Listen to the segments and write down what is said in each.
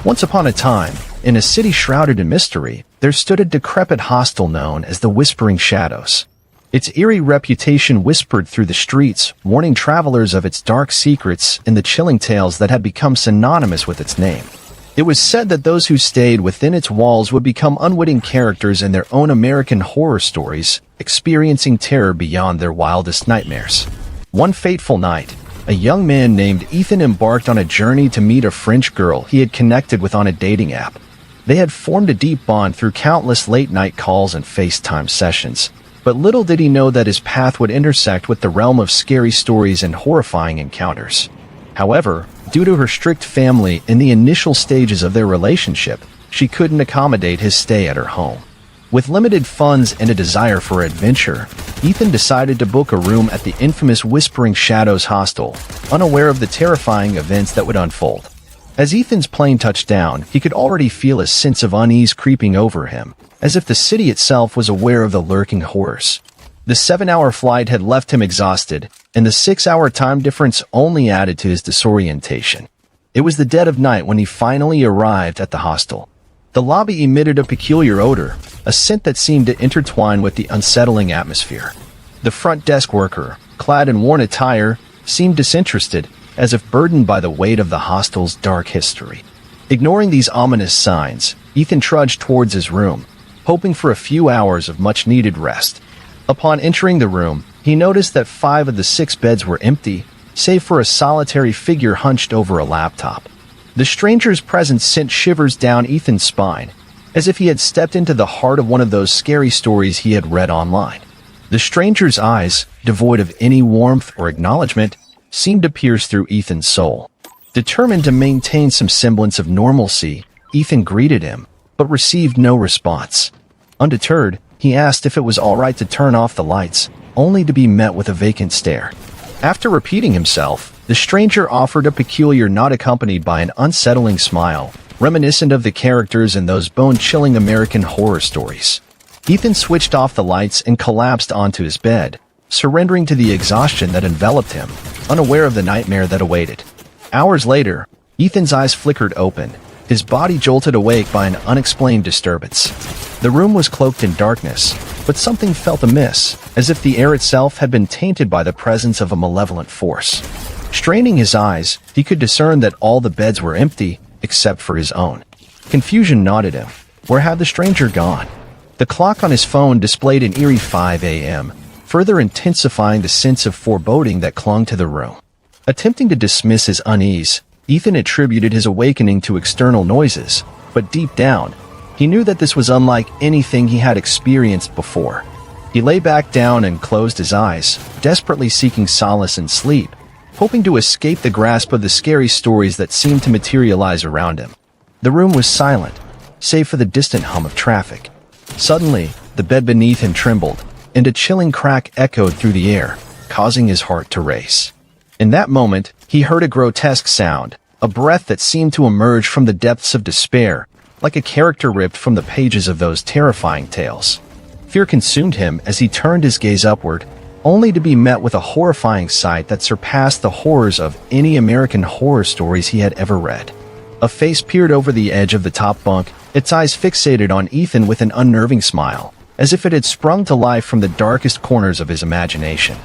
Once upon a time, in a city shrouded in mystery, there stood a decrepit hostel known as the Whispering Shadows. Its eerie reputation whispered through the streets, warning travelers of its dark secrets and the chilling tales that had become synonymous with its name. It was said that those who stayed within its walls would become unwitting characters in their own American horror stories, experiencing terror beyond their wildest nightmares. One fateful night, a young man named Ethan embarked on a journey to meet a French girl he had connected with on a dating app. They had formed a deep bond through countless late-night calls and FaceTime sessions, but little did he know that his path would intersect with the realm of scary stories and horrifying encounters. However, due to her strict family in the initial stages of their relationship, she couldn't accommodate his stay at her home. With limited funds and a desire for adventure, Ethan decided to book a room at the infamous Whispering Shadows hostel, unaware of the terrifying events that would unfold. As Ethan's plane touched down, he could already feel a sense of unease creeping over him, as if the city itself was aware of the lurking horrors. The 7-hour flight had left him exhausted, and the 6-hour time difference only added to his disorientation. It was the dead of night when he finally arrived at the hostel. The lobby emitted a peculiar odor, a scent that seemed to intertwine with the unsettling atmosphere. The front desk worker, clad in worn attire, seemed disinterested, as if burdened by the weight of the hostel's dark history. Ignoring these ominous signs, Ethan trudged towards his room, hoping for a few hours of much-needed rest. Upon entering the room, he noticed that 5 of the 6 beds were empty, save for a solitary figure hunched over a laptop. The stranger's presence sent shivers down Ethan's spine, as if he had stepped into the heart of one of those scary stories he had read online. The stranger's eyes, devoid of any warmth or acknowledgement, seemed to pierce through Ethan's soul. Determined to maintain some semblance of normalcy, Ethan greeted him, but received no response. Undeterred, he asked if it was all right to turn off the lights, only to be met with a vacant stare. After repeating himself, the stranger offered a peculiar nod accompanied by an unsettling smile, reminiscent of the characters in those bone-chilling American horror stories. Ethan switched off the lights and collapsed onto his bed, surrendering to the exhaustion that enveloped him, unaware of the nightmare that awaited. Hours later, Ethan's eyes flickered open, his body jolted awake by an unexplained disturbance. The room was cloaked in darkness, but something felt amiss, as if the air itself had been tainted by the presence of a malevolent force. Straining his eyes, he could discern that all the beds were empty, except for his own. Confusion gnawed him. Where had the stranger gone? The clock on his phone displayed an eerie 5 a.m., further intensifying the sense of foreboding that clung to the room. Attempting to dismiss his unease, Ethan attributed his awakening to external noises, but deep down, he knew that this was unlike anything he had experienced before. He lay back down and closed his eyes, desperately seeking solace in sleep, hoping to escape the grasp of the scary stories that seemed to materialize around him. The room was silent, save for the distant hum of traffic. Suddenly, the bed beneath him trembled, and a chilling crack echoed through the air, causing his heart to race. In that moment, he heard a grotesque sound, a breath that seemed to emerge from the depths of despair, like a character ripped from the pages of those terrifying tales. Fear consumed him as he turned his gaze upward, only to be met with a horrifying sight that surpassed the horrors of any American horror stories he had ever read. A face peered over the edge of the top bunk, its eyes fixated on Ethan with an unnerving smile, as if it had sprung to life from the darkest corners of his imagination.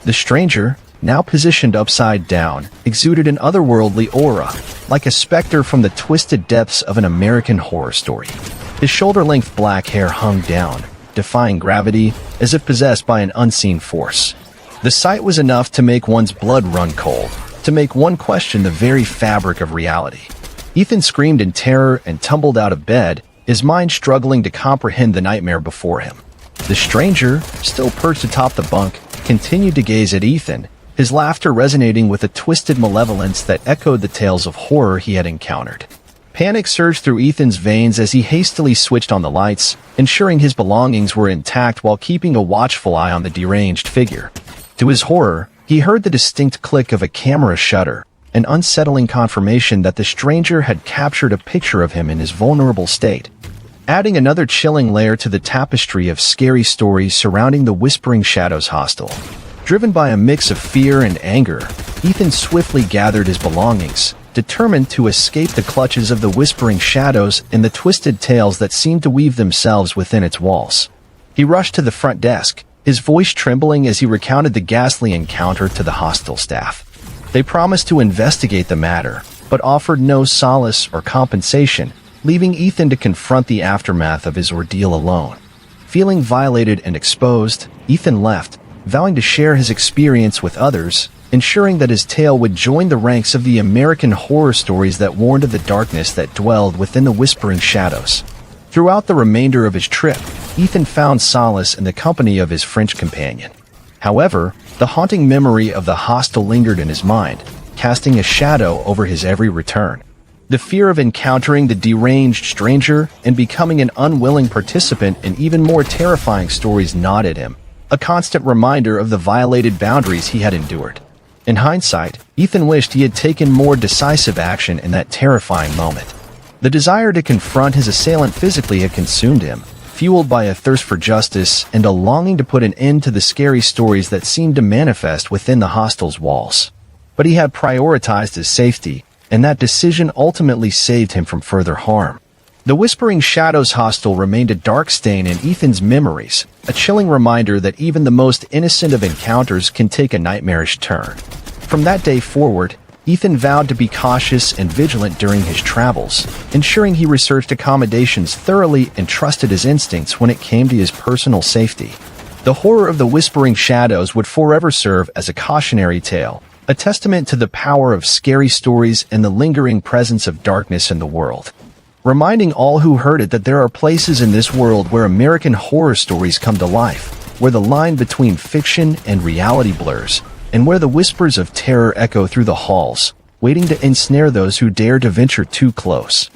The stranger, now positioned upside down, exuded an otherworldly aura, like a specter from the twisted depths of an American horror story. His shoulder-length black hair hung down, defying gravity, as if possessed by an unseen force. The sight was enough to make one's blood run cold, to make one question the very fabric of reality. Ethan screamed in terror and tumbled out of bed, his mind struggling to comprehend the nightmare before him. The stranger, still perched atop the bunk, continued to gaze at Ethan, his laughter resonating with a twisted malevolence that echoed the tales of horror he had encountered. Panic surged through Ethan's veins as he hastily switched on the lights, ensuring his belongings were intact while keeping a watchful eye on the deranged figure. To his horror, he heard the distinct click of a camera shutter, an unsettling confirmation that the stranger had captured a picture of him in his vulnerable state, adding another chilling layer to the tapestry of scary stories surrounding the Whispering Shadows hostel. Driven by a mix of fear and anger, Ethan swiftly gathered his belongings, determined to escape the clutches of the whispering shadows and the twisted tales that seemed to weave themselves within its walls. He rushed to the front desk, his voice trembling as he recounted the ghastly encounter to the hostel staff. They promised to investigate the matter, but offered no solace or compensation, leaving Ethan to confront the aftermath of his ordeal alone. Feeling violated and exposed, Ethan left, vowing to share his experience with others, ensuring that his tale would join the ranks of the American horror stories that warned of the darkness that dwelled within the whispering shadows. Throughout the remainder of his trip, Ethan found solace in the company of his French companion. However, the haunting memory of the hostel lingered in his mind, casting a shadow over his every return. The fear of encountering the deranged stranger and becoming an unwilling participant in even more terrifying stories gnawed at him, a constant reminder of the violated boundaries he had endured. In hindsight, Ethan wished he had taken more decisive action in that terrifying moment. The desire to confront his assailant physically had consumed him, fueled by a thirst for justice and a longing to put an end to the scary stories that seemed to manifest within the hostel's walls. But he had prioritized his safety, and that decision ultimately saved him from further harm. The Whispering Shadows hostel remained a dark stain in Ethan's memories, a chilling reminder that even the most innocent of encounters can take a nightmarish turn. From that day forward, Ethan vowed to be cautious and vigilant during his travels, ensuring he researched accommodations thoroughly and trusted his instincts when it came to his personal safety. The horror of the Whispering Shadows would forever serve as a cautionary tale, a testament to the power of scary stories and the lingering presence of darkness in the world. Reminding all who heard it that there are places in this world where American horror stories come to life, where the line between fiction and reality blurs, and where the whispers of terror echo through the halls, waiting to ensnare those who dare to venture too close.